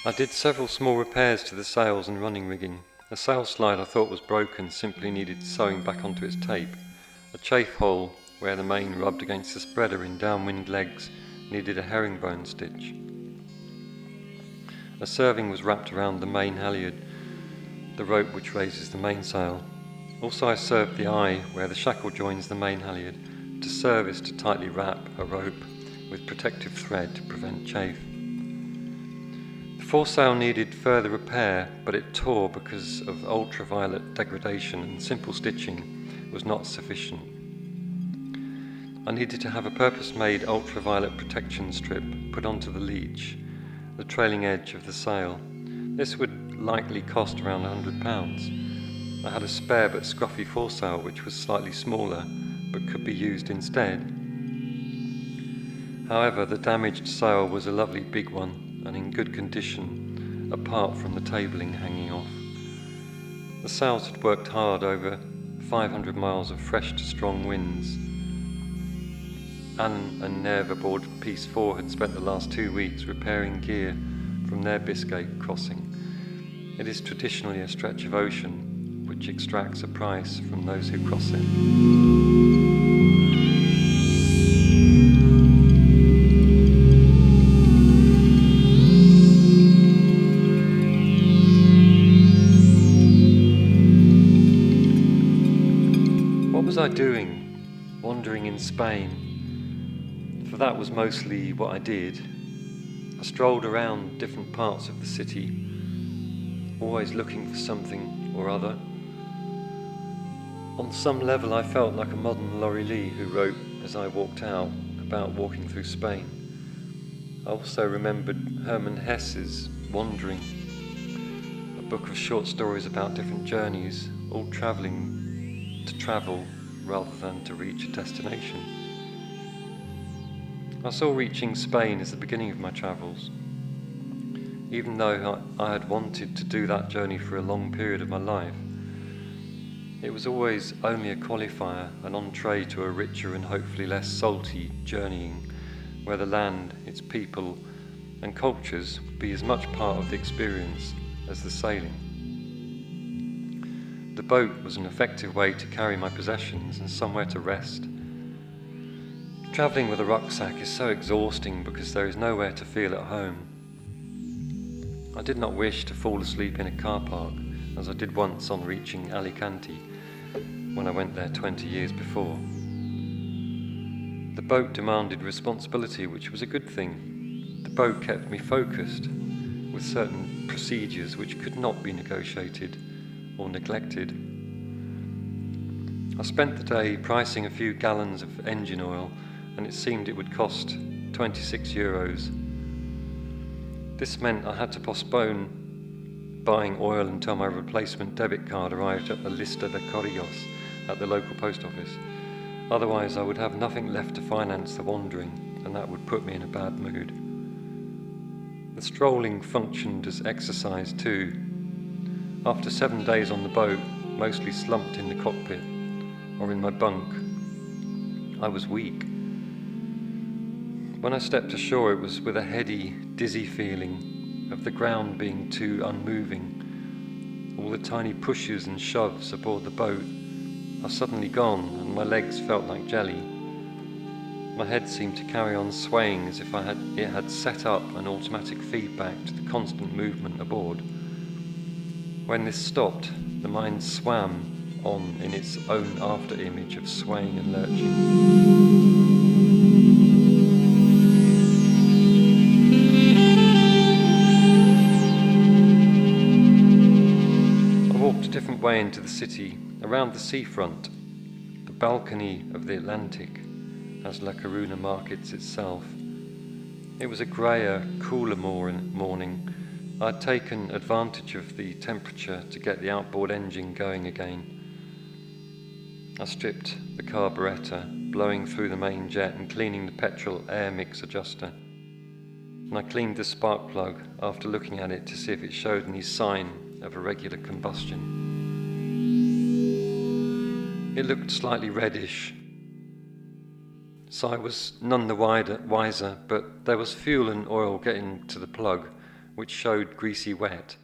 I did several small repairs to the sails and running rigging. A sail slide I thought was broken simply needed sewing back onto its tape. A chafe hole where the main rubbed against the spreader in downwind legs needed a herringbone stitch. A serving was wrapped around the main halyard, the rope which raises the mainsail. Also I served the eye where the shackle joins the main halyard. To serve is to tightly wrap a rope with protective thread to prevent chafe. The foresail needed further repair, but it tore because of ultraviolet degradation, and simple stitching was not sufficient. I needed to have a purpose-made ultraviolet protection strip put onto the leech, the trailing edge of the sail. This would likely cost around £100. I had a spare but scruffy foresail which was slightly smaller but could be used instead. However, the damaged sail was a lovely big one and in good condition, apart from the tabling hanging off. The sails had worked hard over 500 miles of fresh to strong winds. Anne and Nev aboard p14 had spent the last 2 weeks repairing gear from their Biscay crossing. It is traditionally a stretch of ocean which extracts a price from those who cross it. What was I doing, wandering in Spain? For that was mostly what I did. I strolled around different parts of the city, always looking for something or other. On some level I felt like a modern Laurie Lee who wrote, as I walked out, about walking through Spain. I also remembered Hermann Hesse's Wandering, a book of short stories about different journeys, all travelling to travel rather than to reach a destination. I saw reaching Spain as the beginning of my travels. Even though I had wanted to do that journey for a long period of my life, it was always only a qualifier, an entree to a richer and hopefully less salty journeying, where the land, its people and cultures would be as much part of the experience as the sailing. The boat was an effective way to carry my possessions and somewhere to rest. Travelling with a rucksack is so exhausting because there is nowhere to feel at home. I did not wish to fall asleep in a car park, as I did once on reaching Alicante when I went there 20 years before. The boat demanded responsibility, which was a good thing. The boat kept me focused, with certain procedures which could not be negotiated or neglected. I spent the day pricing a few gallons of engine oil, and it seemed it would cost €26. This meant I had to postpone buying oil until my replacement debit card arrived at the Lista de Correos at the local post office. Otherwise I would have nothing left to finance the wandering, and that would put me in a bad mood. The strolling functioned as exercise too. After 7 days on the boat, mostly slumped in the cockpit or in my bunk, I was weak. When I stepped ashore, it was with a heady, dizzy feeling of the ground being too unmoving. All the tiny pushes and shoves aboard the boat are suddenly gone, and my legs felt like jelly. My head seemed to carry on swaying as if it had set up an automatic feedback to the constant movement aboard. When this stopped, the mind swam on in its own after-image of swaying and lurching. I walked a different way into the city, around the seafront, the balcony of the Atlantic, as La Coruna markets itself. It was a greyer, cooler morning. I had taken advantage of the temperature to get the outboard engine going again. I stripped the carburettor, blowing through the main jet and cleaning the petrol air mix adjuster. And I cleaned the spark plug after looking at it to see if it showed any sign of irregular combustion. It looked slightly reddish, so I was none the wiser, but there was fuel and oil getting to the plug, which showed greasy wet.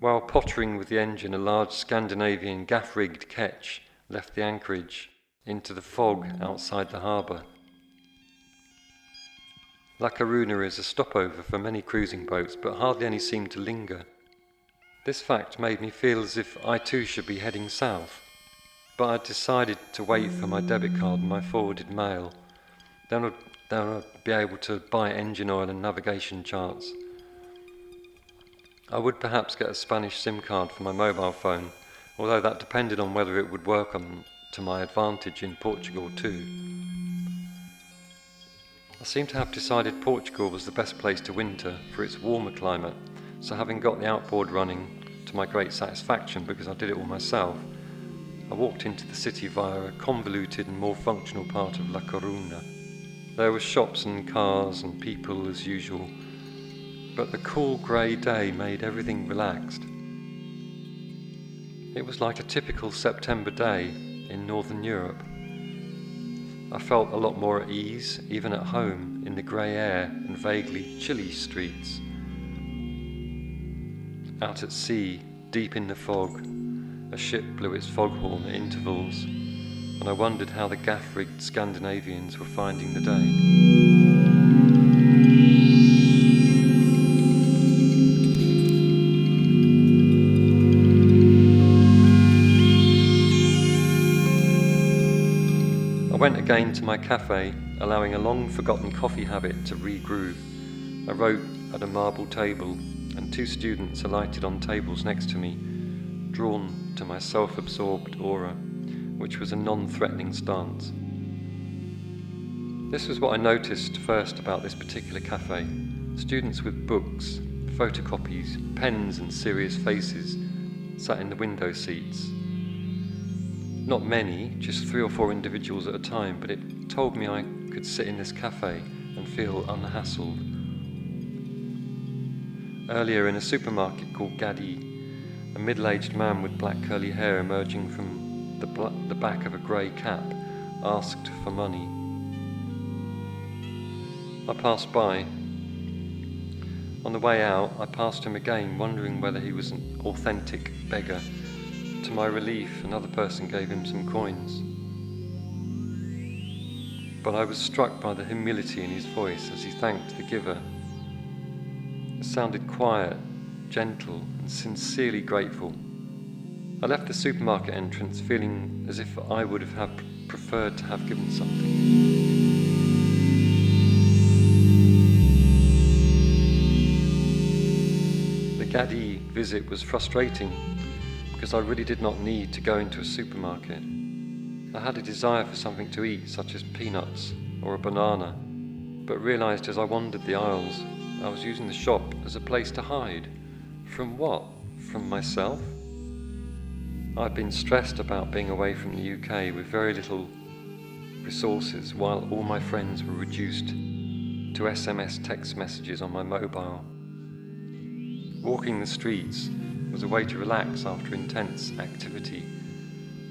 While pottering with the engine, a large Scandinavian gaff-rigged ketch left the anchorage into the fog outside the harbour. La Coruna is a stopover for many cruising boats, but hardly any seem to linger. This fact made me feel as if I too should be heading south, but I decided to wait for my debit card and my forwarded mail. Then I'd be able to buy engine oil and navigation charts. I would perhaps get a Spanish SIM card for my mobile phone, although that depended on whether it would work to my advantage in Portugal too. I seem to have decided Portugal was the best place to winter for its warmer climate, so having got the outboard running to my great satisfaction because I did it all myself, I walked into the city via a convoluted and more functional part of La Coruna. There were shops and cars and people as usual, but the cool grey day made everything relaxed. It was like a typical September day in Northern Europe. I felt a lot more at ease, even at home, in the grey air and vaguely chilly streets. Out at sea, deep in the fog, a ship blew its foghorn at intervals, and I wondered how the gaff-rigged Scandinavians were finding the day. I went again to my cafe, allowing a long-forgotten coffee habit to regroove. I wrote at a marble table, and two students alighted on tables next to me, drawn to my self-absorbed aura, which was a non-threatening stance. This was what I noticed first about this particular cafe. Students with books, photocopies, pens and serious faces sat in the window seats. Not many, just 3 or 4 individuals at a time, but it told me I could sit in this cafe and feel unhassled. Earlier, in a supermarket called Gadi, a middle-aged man with black curly hair emerging from the back of a grey cap asked for money. I passed by. On the way out, I passed him again, wondering whether he was an authentic beggar. To my relief, another person gave him some coins. But I was struck by the humility in his voice as he thanked the giver. It sounded quiet, gentle, and sincerely grateful. I left the supermarket entrance feeling as if I would have preferred to have given something. The Gadi visit was frustrating because I really did not need to go into a supermarket. I had a desire for something to eat, such as peanuts or a banana, but realised as I wandered the aisles I was using the shop as a place to hide. From what? From myself? I'd been stressed about being away from the UK with very little resources, while all my friends were reduced to SMS text messages on my mobile. Walking the streets was a way to relax after intense activity.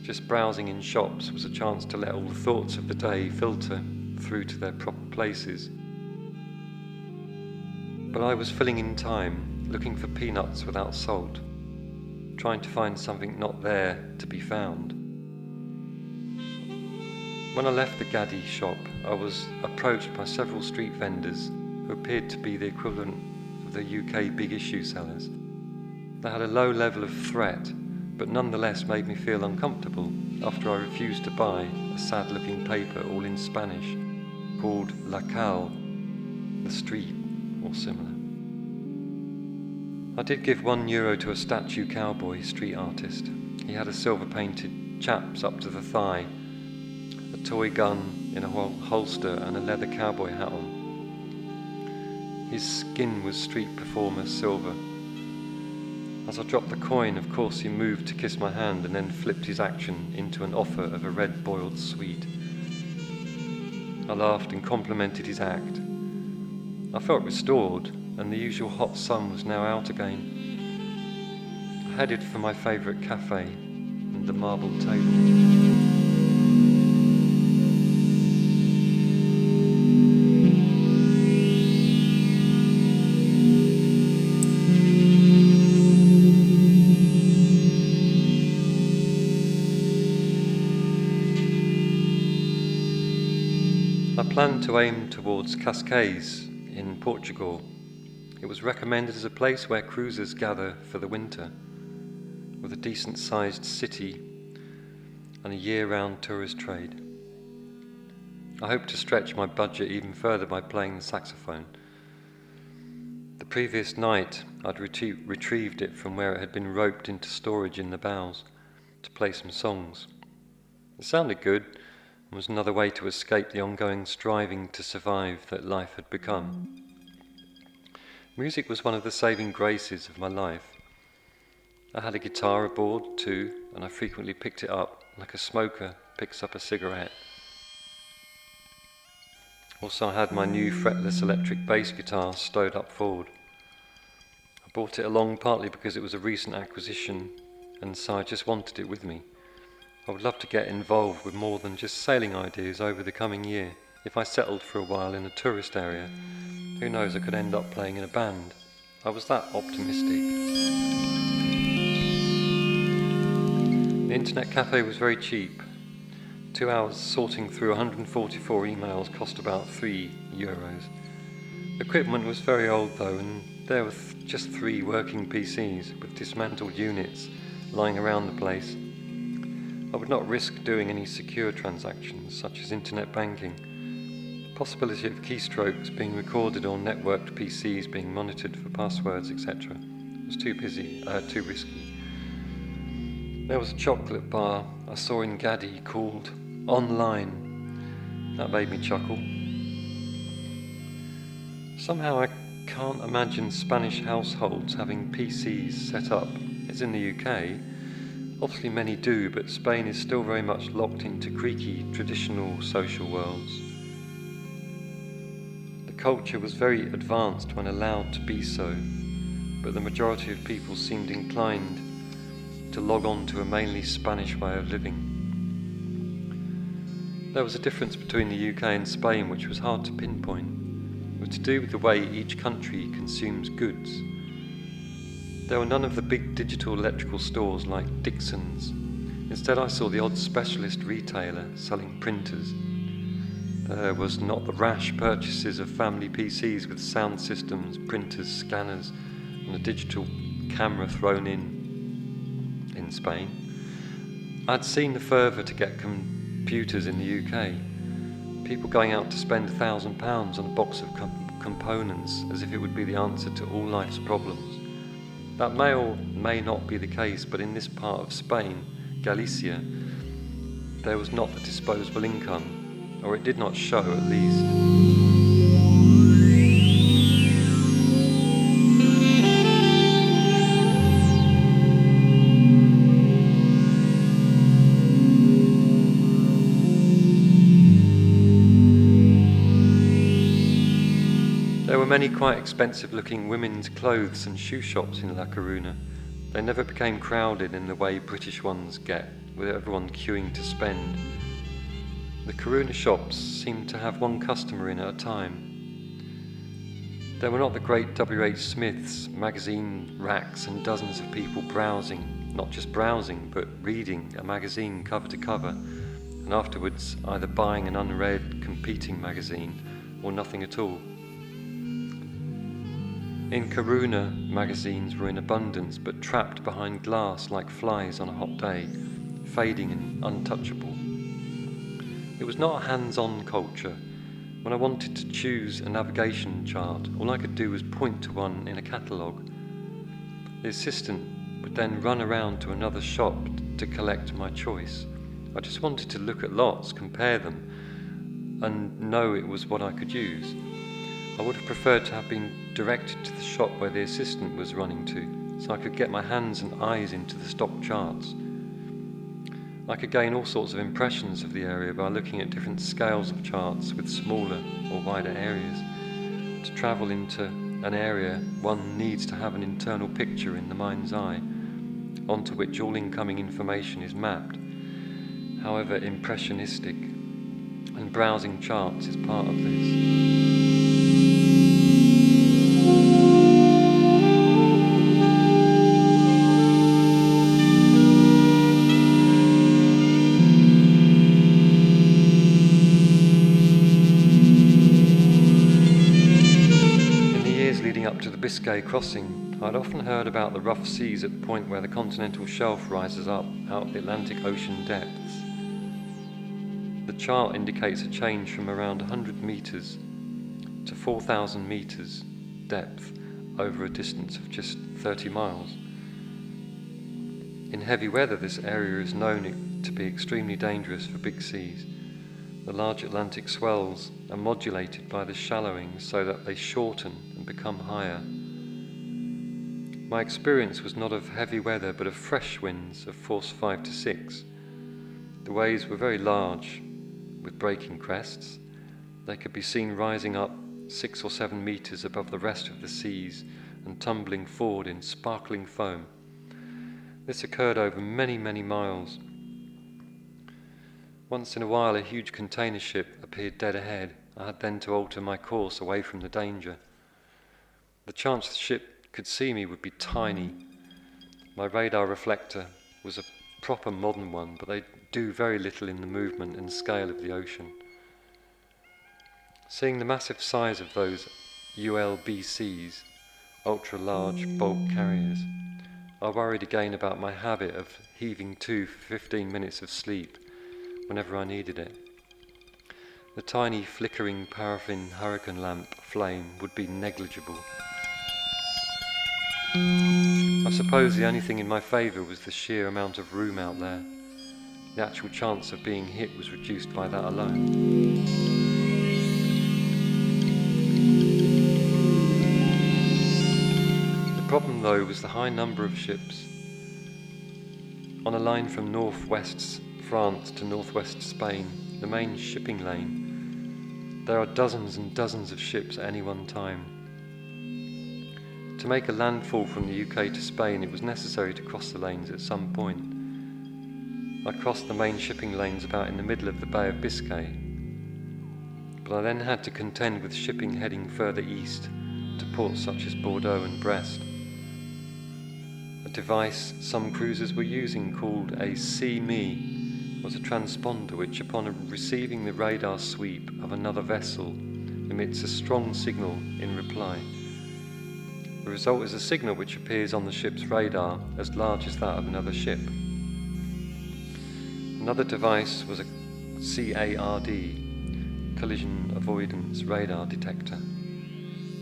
Just browsing in shops was a chance to let all the thoughts of the day filter through to their proper places. But I was filling in time, looking for peanuts without salt, trying to find something not there to be found. When I left the Gadi shop, I was approached by several street vendors who appeared to be the equivalent of the UK big issue sellers. They had a low level of threat, but nonetheless made me feel uncomfortable after I refused to buy a sad-looking paper all in Spanish called La Calle, the street, or similar. I did give €1 to a statue cowboy street artist. He had a silver-painted chaps up to the thigh, a toy gun in a holster and a leather cowboy hat on. His skin was street performer silver. I As I dropped the coin, of course, he moved to kiss my hand and then flipped his action into an offer of a red boiled sweet. I laughed and complimented his act. I felt restored, and the usual hot sun was now out again. I headed for my favourite cafe and the marble table. I planned to aim towards Cascais in Portugal. It was recommended as a place where cruisers gather for the winter, with a decent-sized city and a year-round tourist trade. I hoped to stretch my budget even further by playing the saxophone. The previous night I'd retrieved it from where it had been roped into storage in the bows to play some songs. It sounded good, and was another way to escape the ongoing striving to survive that life had become. Music was one of the saving graces of my life. I had a guitar aboard too, and I frequently picked it up like a smoker picks up a cigarette. Also, I had my new fretless electric bass guitar stowed up forward. I brought it along partly because it was a recent acquisition, and so I just wanted it with me. I would love to get involved with more than just sailing ideas over the coming year. If I settled for a while in a tourist area, who knows, I could end up playing in a band. I was that optimistic. The internet cafe was very cheap. 2 hours sorting through 144 emails cost about €3. Equipment was very old though, and there were just 3 working PCs with dismantled units lying around the place. I would not risk doing any secure transactions, such as internet banking. The possibility of keystrokes being recorded on networked PCs being monitored for passwords, etc. was too risky. There was a chocolate bar I saw in Gaddy called Online. That made me chuckle. Somehow I can't imagine Spanish households having PCs set up. It's in the UK. Obviously many do, but Spain is still very much locked into creaky, traditional social worlds. The culture was very advanced when allowed to be so, but the majority of people seemed inclined to log on to a mainly Spanish way of living. There was a difference between the UK and Spain which was hard to pinpoint. It was to do with the way each country consumes goods. There were none of the big digital electrical stores like Dixon's. Instead I saw the odd specialist retailer selling printers. There was not the rash purchases of family PCs with sound systems, printers, scanners, and a digital camera thrown in Spain. I'd seen the fervour to get computers in the UK. People going out to spend £1,000 on a box of components as if it would be the answer to all life's problems. That may or may not be the case, but in this part of Spain, Galicia, there was not the disposable income, or it did not show at least. There were many quite expensive-looking women's clothes and shoe shops in La Coruña. They never became crowded in the way British ones get, with everyone queuing to spend. The Coruña shops seemed to have one customer in at a time. There were not the great W.H. Smith's magazine racks and dozens of people browsing, not just browsing, but reading a magazine cover to cover, and afterwards either buying an unread competing magazine or nothing at all. In Coruña, magazines were in abundance, but trapped behind glass like flies on a hot day, fading and untouchable. It was not a hands-on culture. When I wanted to choose a navigation chart, all I could do was point to one in a catalogue. The assistant would then run around to another shop to collect my choice. I just wanted to look at lots, compare them, and know it was what I could use. I would have preferred to have been directed to the shop where the assistant was running to, so I could get my hands and eyes into the stock charts. I could gain all sorts of impressions of the area by looking at different scales of charts with smaller or wider areas. To travel into an area, one needs to have an internal picture in the mind's eye, onto which all incoming information is mapped, however impressionistic, and browsing charts is part of this. Up to the Biscay crossing, I'd often heard about the rough seas at the point where the continental shelf rises up out of the Atlantic Ocean depths. The chart indicates a change from around 100 metres to 4,000 metres depth over a distance of just 30 miles. In heavy weather, this area is known to be extremely dangerous for big seas. The large Atlantic swells are modulated by the shallowing so that they shorten and become higher. My experience was not of heavy weather but of fresh winds of force 5 to 6. The waves were very large with breaking crests. They could be seen rising up 6 or 7 metres above the rest of the seas and tumbling forward in sparkling foam. This occurred over many, many miles. Once in a while a huge container ship appeared dead ahead. I had then to alter my course away from the danger. The chance the ship could see me would be tiny. My radar reflector was a proper modern one, but they do very little in the movement and scale of the ocean. Seeing the massive size of those ULBCs, ultra-large bulk carriers, I worried again about my habit of heaving to for 15 minutes of sleep whenever I needed it. The tiny flickering paraffin hurricane lamp flame would be negligible. I suppose the only thing in my favour was the sheer amount of room out there. The actual chance of being hit was reduced by that alone. The problem though was the high number of ships. On a line from northwest France to northwest Spain, the main shipping lane, there are dozens and dozens of ships at any one time. To make a landfall from the UK to Spain, it was necessary to cross the lanes at some point. I crossed the main shipping lanes about in the middle of the Bay of Biscay, but I then had to contend with shipping heading further east to ports such as Bordeaux and Brest. A device some cruisers were using called a see-me was a transponder which, upon receiving the radar sweep of another vessel, emits a strong signal in reply. The result is a signal which appears on the ship's radar as large as that of another ship. Another device was a CARD, collision avoidance radar detector.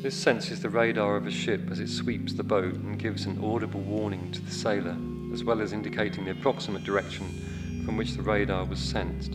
This senses the radar of a ship as it sweeps the boat and gives an audible warning to the sailor, as well as indicating the approximate direction from which the radar was sensed.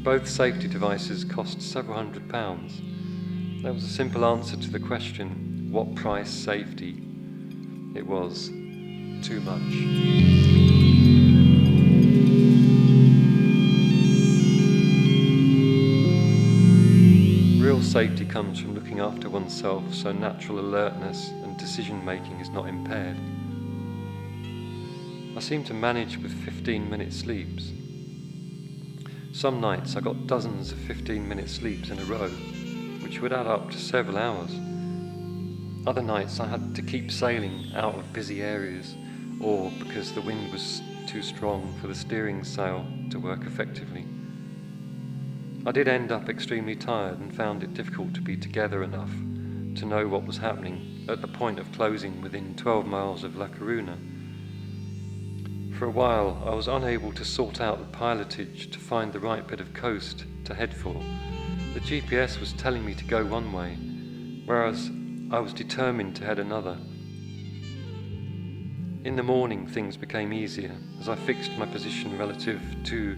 Both safety devices cost several £100. That was a simple answer to the question, what price safety? It was too much. Real safety comes from looking after oneself so natural alertness and decision-making is not impaired. I seem to manage with 15-minute sleeps. Some nights I got dozens of 15-minute sleeps in a row, which would add up to several hours. Other nights I had to keep sailing out of busy areas, or because the wind was too strong for the steering sail to work effectively. I did end up extremely tired and found it difficult to be together enough to know what was happening at the point of closing within 12 miles of La Coruna. For a while I was unable to sort out the pilotage to find the right bit of coast to head for. The GPS was telling me to go one way, whereas I was determined to head another. In the morning things became easier as I fixed my position relative to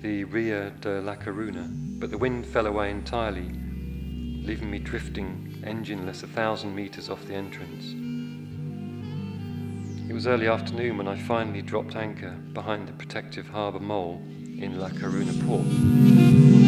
the Ria de La Coruna, but the wind fell away entirely, leaving me drifting engineless 1,000 meters off the entrance. It was early afternoon when I finally dropped anchor behind the protective harbour mole in La Coruna port.